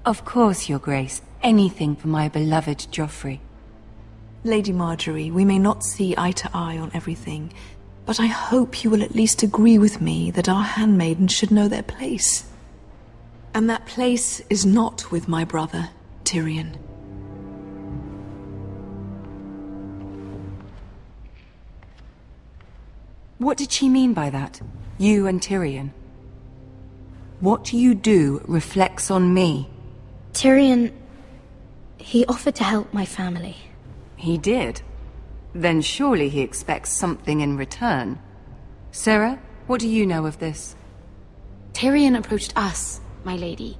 Of course, Your Grace. Anything for my beloved Joffrey. Lady Marjorie, we may not see eye to eye on everything, but I hope you will at least agree with me that our handmaidens should know their place. And that place is not with my brother, Tyrion. What did she mean by that? You and Tyrion? What you do reflects on me. Tyrion... he offered to help my family. He did? Then surely he expects something in return. Sarah, what do you know of this? Tyrion approached us, my lady.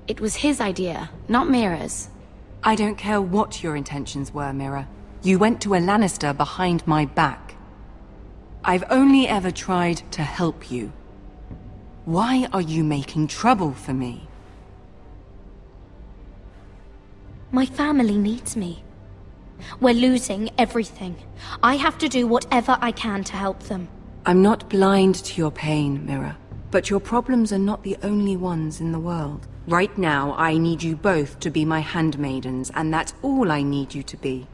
It was his idea, not Mira's. I don't care what your intentions were, Mira. You went to a Lannister behind my back. I've only ever tried to help you. Why are you making trouble for me? My family needs me. We're losing everything. I have to do whatever I can to help them. I'm not blind to your pain, Mira. But your problems are not the only ones in the world. Right now, I need you both to be my handmaidens, and that's all I need you to be.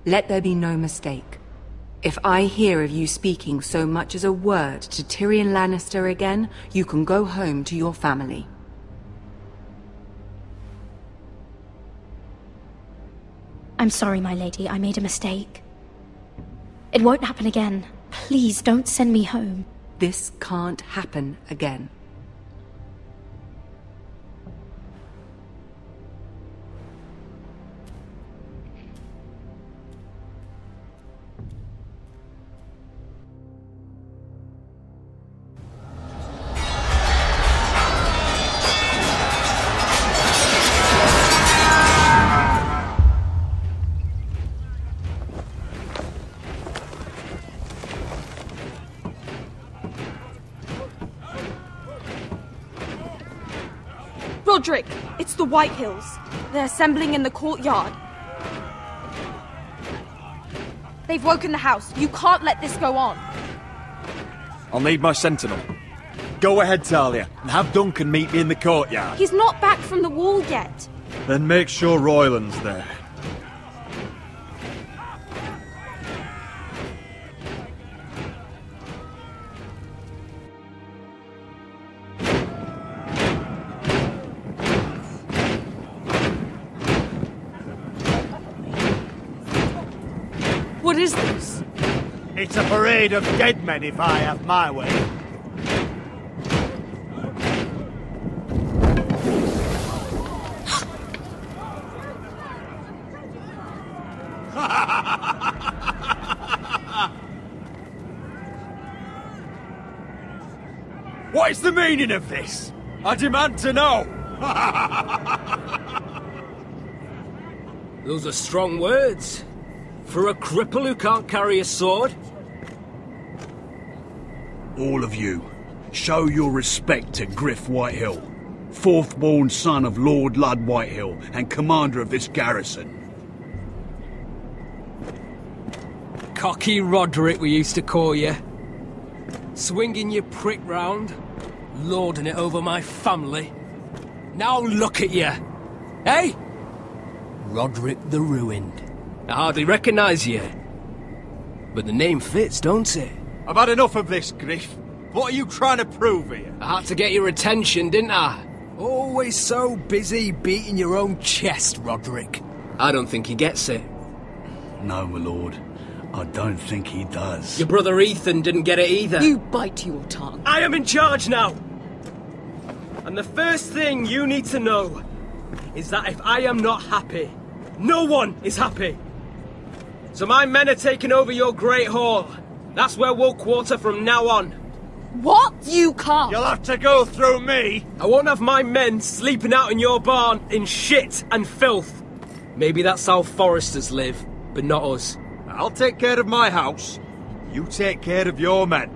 Let there be no mistake. If I hear of you speaking so much as a word to Tyrion Lannister again, you can go home to your family. I'm sorry, my lady. I made a mistake. It won't happen again. Please don't send me home. This can't happen again. Roderick, it's the Whitehills. They're assembling in the courtyard. They've woken the house. You can't let this go on. I'll need my sentinel. Go ahead, Talia, and have Duncan meet me in the courtyard. He's not back from the wall yet. Then make sure Royland's there. What is this? It's a parade of dead men if I have my way. What is the meaning of this? I demand to know! Those are strong words. For a cripple who can't carry a sword? All of you, show your respect to Griff Whitehill, fourth-born son of Lord Ludd Whitehill and commander of this garrison. Cocky Roderick, we used to call you. Swinging your prick round, lording it over my family. Now look at you! Hey? Roderick the Ruined. I hardly recognise you. But the name fits, don't it? I've had enough of this, Griff. What are you trying to prove here? I had to get your attention, didn't I? Always so busy beating your own chest, Roderick. I don't think he gets it. No, my lord. I don't think he does. Your brother Ethan didn't get it either. You bite your tongue. I am in charge now! And the first thing you need to know is that if I am not happy, no one is happy. So my men are taking over your Great Hall. That's where we'll quarter from now on. What? You can't. You'll have to go through me. I won't have my men sleeping out in your barn in shit and filth. Maybe that's how Foresters live, but not us. I'll take care of my house. You take care of your men.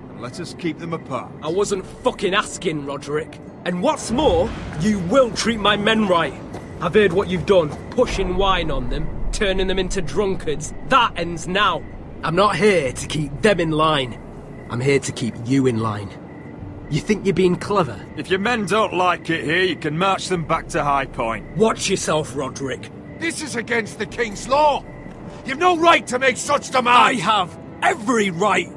And let us keep them apart. I wasn't fucking asking, Roderick. And what's more, you will treat my men right. I've heard what you've done, pushing wine on them, turning them into drunkards. That ends now. I'm not here to keep them in line. I'm here to keep you in line. You think you're being clever? If your men don't like it here, you can march them back to High Point. Watch yourself, Roderick. This is against the King's law. You've no right to make such demands. I have every right.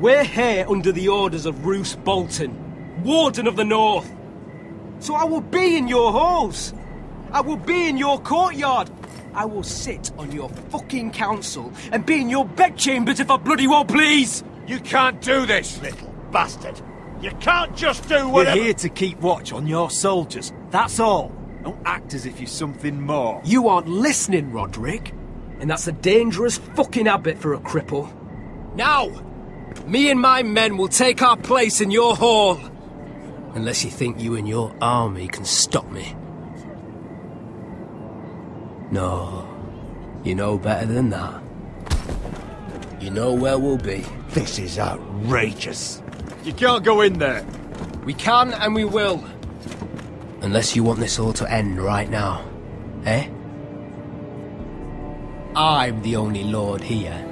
We're here under the orders of Roose Bolton, Warden of the North. So I will be in your halls. I will be in your courtyard. I will sit on your fucking council and be in your bedchambers if I bloody well please. You can't do this, little bastard. You can't just do whatever— You're here to keep watch on your soldiers, that's all. Don't act as if you're something more. You aren't listening, Roderick. And that's a dangerous fucking habit for a cripple. Now, me and my men will take our place in your hall. Unless you think you and your army can stop me. No, you know better than that. You know where we'll be. This is outrageous. You can't go in there. We can and we will. Unless you want this all to end right now. Eh? I'm the only lord here.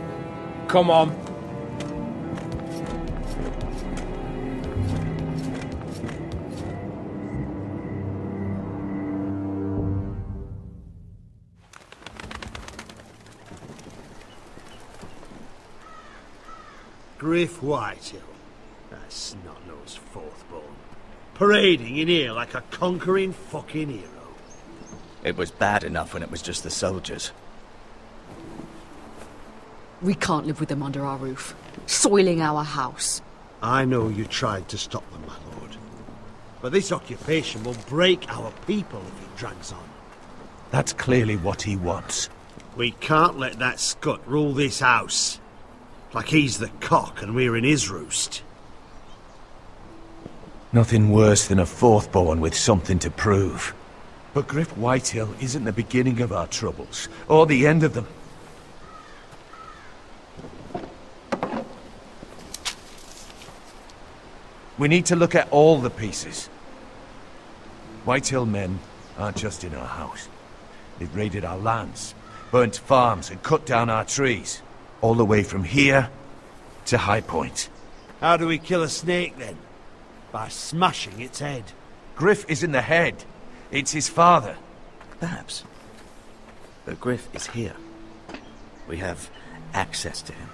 Come on. Griff Whitehill. That snot-nosed fourth-born. Parading in here like a conquering fucking hero. It was bad enough when it was just the soldiers. We can't live with them under our roof, soiling our house. I know you tried to stop them, my lord. But this occupation will break our people if it drags on. That's clearly what he wants. We can't let that scut rule this house. Like he's the cock and we're in his roost. Nothing worse than a fourth-born with something to prove. But Griff Whitehill isn't the beginning of our troubles, or the end of them. We need to look at all the pieces. Whitehill men aren't just in our house. They've raided our lands, burnt farms and cut down our trees. All the way from here to High Point. How do we kill a snake then? By smashing its head. Griff isn't the head. It's his father. Perhaps. But Griff is here. We have access to him.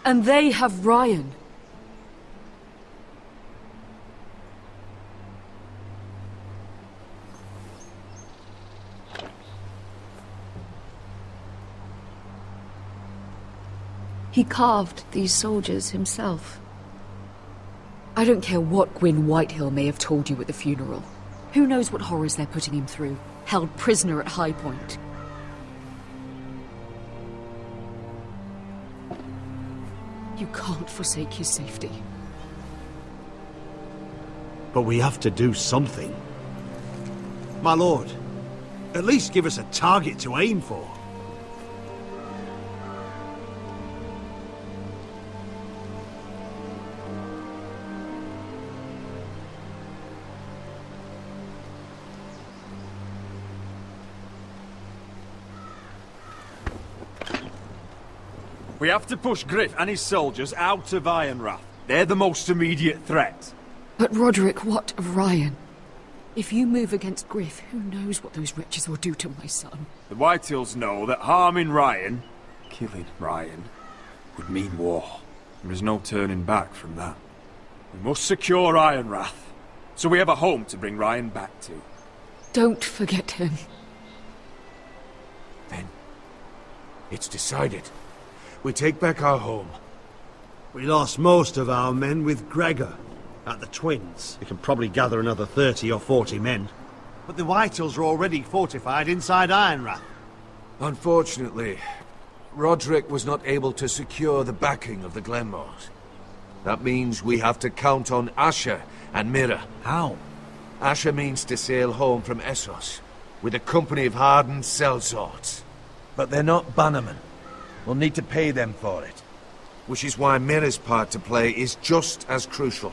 And they have Ryan. He carved these soldiers himself. I don't care what Gwyn Whitehill may have told you at the funeral. Who knows what horrors they're putting him through, held prisoner at High Point. You can't forsake his safety. But we have to do something. My lord, at least give us a target to aim for. We have to push Griff and his soldiers out of Ironrath. They're the most immediate threat. But Roderick, what of Ryan? If you move against Griff, who knows what those wretches will do to my son? The Whitehills know that harming Ryan, killing Ryan, would mean war. There is no turning back from that. We must secure Ironrath, so we have a home to bring Ryan back to. Don't forget him. Then, it's decided. We take back our home. We lost most of our men with Gregor at the Twins. We can probably gather another 30 or 40 men. But the Whitehills are already fortified inside Ironrath. Unfortunately, Roderick was not able to secure the backing of the Glenmores. That means we have to count on Asher and Mira. How? Asher means to sail home from Essos with a company of hardened sellswords. But they're not bannermen. We'll need to pay them for it. Which is why Mira's part to play is just as crucial.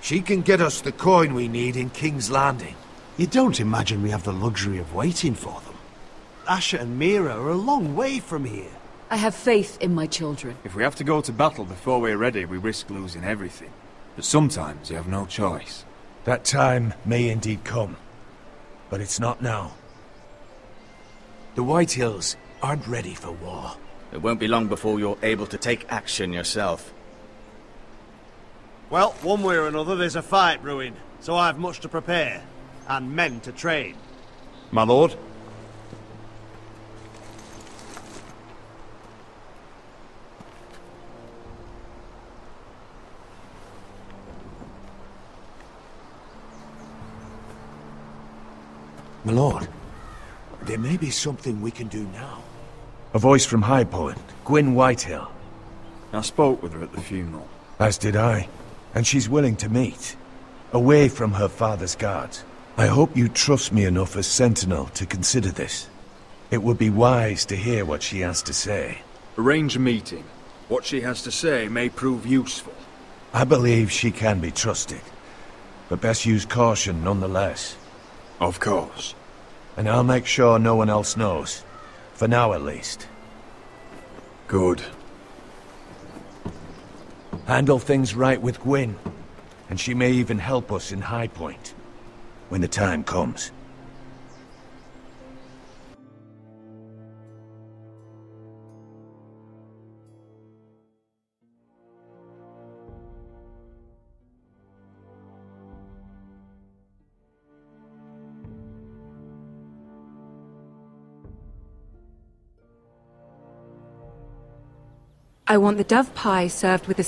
She can get us the coin we need in King's Landing. You don't imagine we have the luxury of waiting for them? Asher and Mira are a long way from here. I have faith in my children. If we have to go to battle before we're ready, we risk losing everything. But sometimes you have no choice. That time may indeed come, but it's not now. The White Hills aren't ready for war. It won't be long before you're able to take action yourself. Well, one way or another, there's a fight brewing, so I have much to prepare, and men to train. My lord? My lord, there may be something we can do now. A voice from High Point, Gwyn Whitehill. I spoke with her at the funeral. As did I. And she's willing to meet. Away from her father's guards. I hope you trust me enough as Sentinel to consider this. It would be wise to hear what she has to say. Arrange a meeting. What she has to say may prove useful. I believe she can be trusted. But best use caution nonetheless. Of course. And I'll make sure no one else knows. For now, at least. Good. Handle things right with Gwyn, and she may even help us in High Point, when the time comes. I want the dove pie served with a